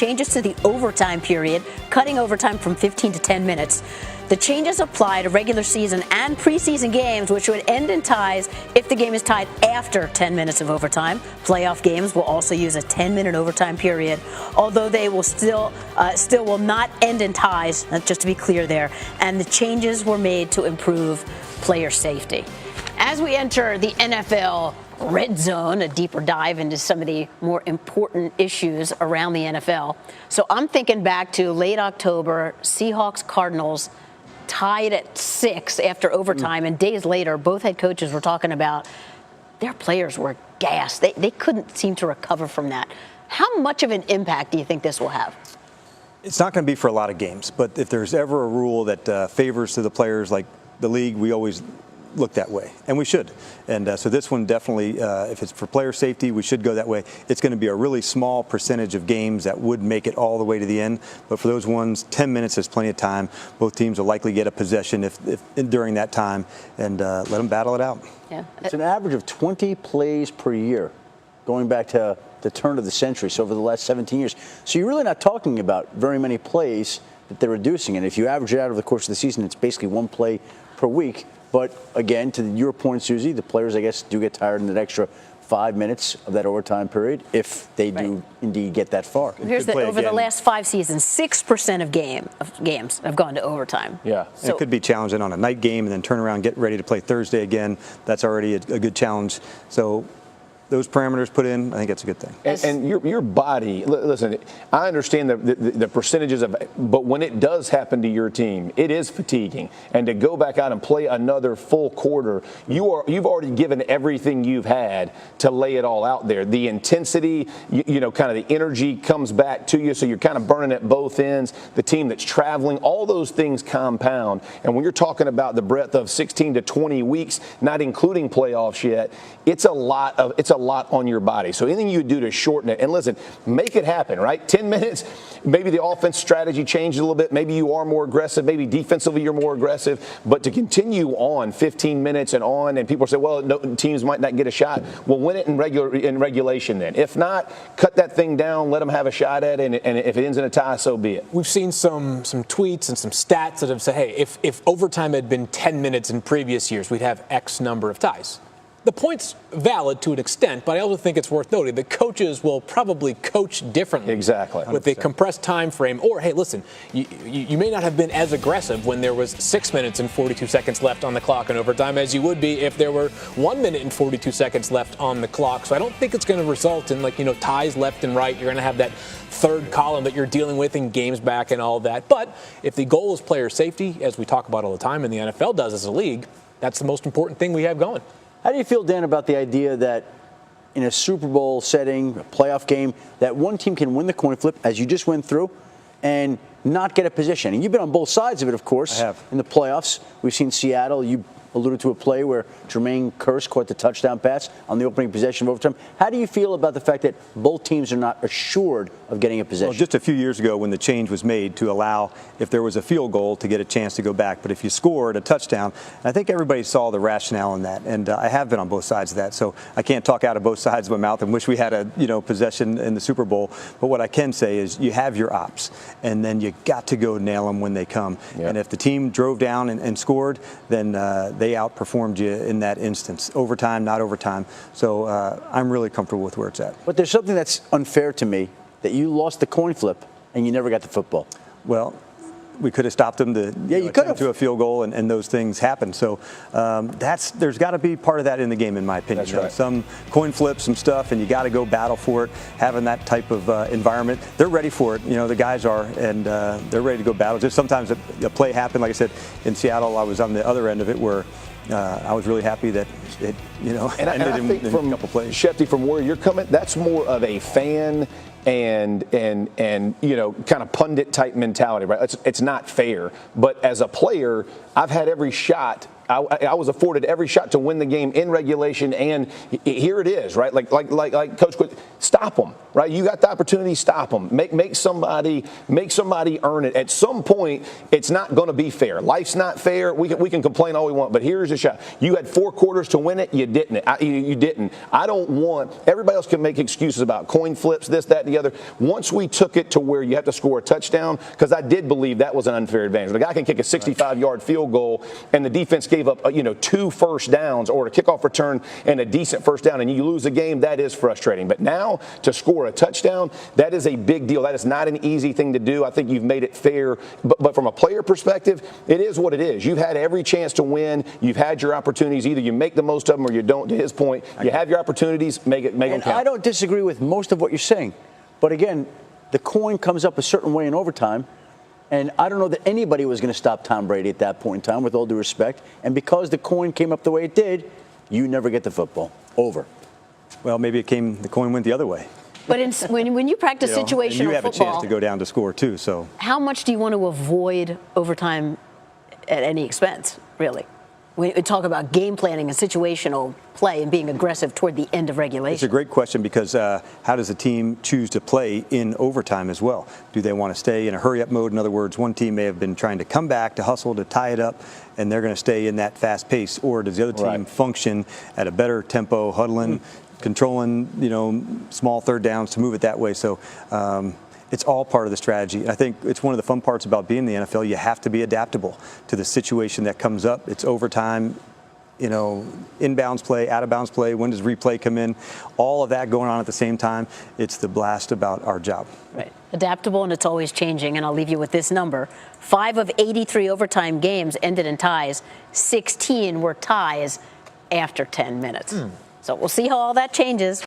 changes to the overtime period, cutting overtime from 15 to 10 minutes. The changes apply to regular season and preseason games, which would end in ties if the game is tied after 10 minutes of overtime. Playoff games will also use a 10-minute overtime period, although they will still will not end in ties, just to be clear there. And the changes were made to improve player safety. As we enter the NFL Red Zone, a deeper dive into some of the more important issues around the NFL. So I'm thinking back to late October, Seahawks-Cardinals tied at 6 after overtime, and days later, both head coaches were talking about their players were gassed. They couldn't seem to recover from that. How much of an impact do you think this will have? It's not going to be for a lot of games, but if there's ever a rule that favors to the players like the league, we always look that way, and we should. And so this one definitely, if it's for player safety, we should go that way. It's going to be a really small percentage of games that would make it all the way to the end, but for those ones, 10 minutes is plenty of time. Both teams will likely get a possession if during that time, and let them battle it out. Yeah. It's an average of 20 plays per year, going back to the turn of the century, so over the last 17 years. So you're really not talking about very many plays that they're reducing, and if you average it out over the course of the season, it's basically one play per week. But again, to your point, Susie, the players, I guess, do get tired in that extra 5 minutes of that overtime period if they do indeed get that far. Here's over the last 5 seasons, 6% of games have gone to overtime. Yeah, so it could be challenging on a night game and then turn around, get ready to play Thursday again. That's already a good challenge. So those parameters put in, I think that's a good thing. And your body, listen, I understand the percentages of, but when it does happen to your team, it is fatiguing. And to go back out and play another full quarter, you've already given everything you've had to lay it all out there. The intensity, kind of the energy comes back to you, so you're kind of burning at both ends. The team that's traveling, all those things compound. And when you're talking about the breadth of 16 to 20 weeks, not including playoffs yet, it's a lot on your body. So anything you do to shorten it, and listen, make it happen, right? 10 minutes, maybe the offense strategy changes a little bit. Maybe you are more aggressive. Maybe defensively you're more aggressive. But to continue on 15 minutes and on, and people say, well, no, teams might not get a shot. Well, win it in regulation then. If not, cut that thing down, let them have a shot at it, and if it ends in a tie, so be it. We've seen some tweets and some stats that have said, hey, if overtime had been 10 minutes in previous years, we'd have X number of ties. The point's valid to an extent, but I also think it's worth noting that coaches will probably coach differently. Exactly. 100%. With a compressed time frame. Or, hey, listen, you may not have been as aggressive when there was 6 minutes and 42 seconds left on the clock in overtime as you would be if there were 1 minute and 42 seconds left on the clock. So I don't think it's going to result in, ties left and right. You're going to have that third column that you're dealing with in games back and all that. But if the goal is player safety, as we talk about all the time and the NFL does as a league, that's the most important thing we have going. How do you feel, Dan, about the idea that in a Super Bowl setting, a playoff game, that one team can win the coin flip, as you just went through, and not get a position? And you've been on both sides of it, of course. I have. In the playoffs, we've seen Seattle. You alluded to a play where Jermaine Kearse caught the touchdown pass on the opening possession of overtime. How do you feel about the fact that both teams are not assured of getting a possession? Well, just a few years ago when the change was made to allow, if there was a field goal, to get a chance to go back. But if you scored a touchdown, I think everybody saw the rationale in that. And I have been on both sides of that. So I can't talk out of both sides of my mouth and wish we had a possession in the Super Bowl. But what I can say is you have your ops, and then you got to go nail them when they come. Yep. And if the team drove down and scored, then they outperformed you in that instance. Overtime, not overtime. So I'm really comfortable with where it's at. But there's something that's unfair to me, that you lost the coin flip and you never got the football. Well, we could have stopped them to a field goal, and those things happen. So there's got to be part of that in the game, in my opinion. That's right. Some coin flips, some stuff, and you got to go battle for it. Having that type of environment, they're ready for it. The guys are, and they're ready to go battle. Just sometimes a play happened. Like I said, in Seattle, I was on the other end of it where I was really happy that it, and I think from a couple plays. Shefty, from where you're coming, that's more of a fan and kind of pundit type mentality, right? It's not fair. But as a player, I've had every shot I was afforded every shot to win the game in regulation, and here it is, right? Like Coach Quick, stop them, right? You got the opportunity, stop them. Make somebody earn it. At some point, it's not going to be fair. Life's not fair. We can complain all we want, but here's a shot. You had 4 quarters to win it. You didn't. You didn't. I don't want. Everybody else can make excuses about coin flips, this, that, and the other. Once we took it to where you have to score a touchdown, because I did believe that was an unfair advantage. The guy can kick a 65-yard field goal, and the defense gave up 2 first downs or a kickoff return and a decent first down, and you lose a game. That is frustrating. But now to score a touchdown, that is a big deal. That is not an easy thing to do. I think you've made it fair. But from a player perspective, it is what it is. You've had every chance to win. You've had your opportunities. Either you make the most of them or you don't. To his point, you have your opportunities. Make them count. I don't disagree with most of what you're saying. But again, the coin comes up a certain way in overtime. And I don't know that anybody was going to stop Tom Brady at that point in time, with all due respect. And because the coin came up the way it did, you never get the football. Over. Well, maybe the coin went the other way. But when you practice situational and you have football, a chance to go down to score too. So how much do you want to avoid overtime at any expense, really? We talk about game planning and situational play and being aggressive toward the end of regulation. It's a great question, because how does a team choose to play in overtime as well? Do they want to stay in a hurry-up mode? In other words, one team may have been trying to come back, to hustle, to tie it up, and they're going to stay in that fast pace. Or does the other team function at a better tempo, huddling, controlling, small third downs to move it that way? So it's all part of the strategy. I think it's one of the fun parts about being in the NFL. You have to be adaptable to the situation that comes up. It's overtime, inbounds play, out of bounds play. When does replay come in? All of that going on at the same time. It's the blast about our job. Right. Adaptable, and it's always changing. And I'll leave you with this number. 5 of 83 overtime games ended in ties. 16 were ties after 10 minutes. So we'll see how all that changes.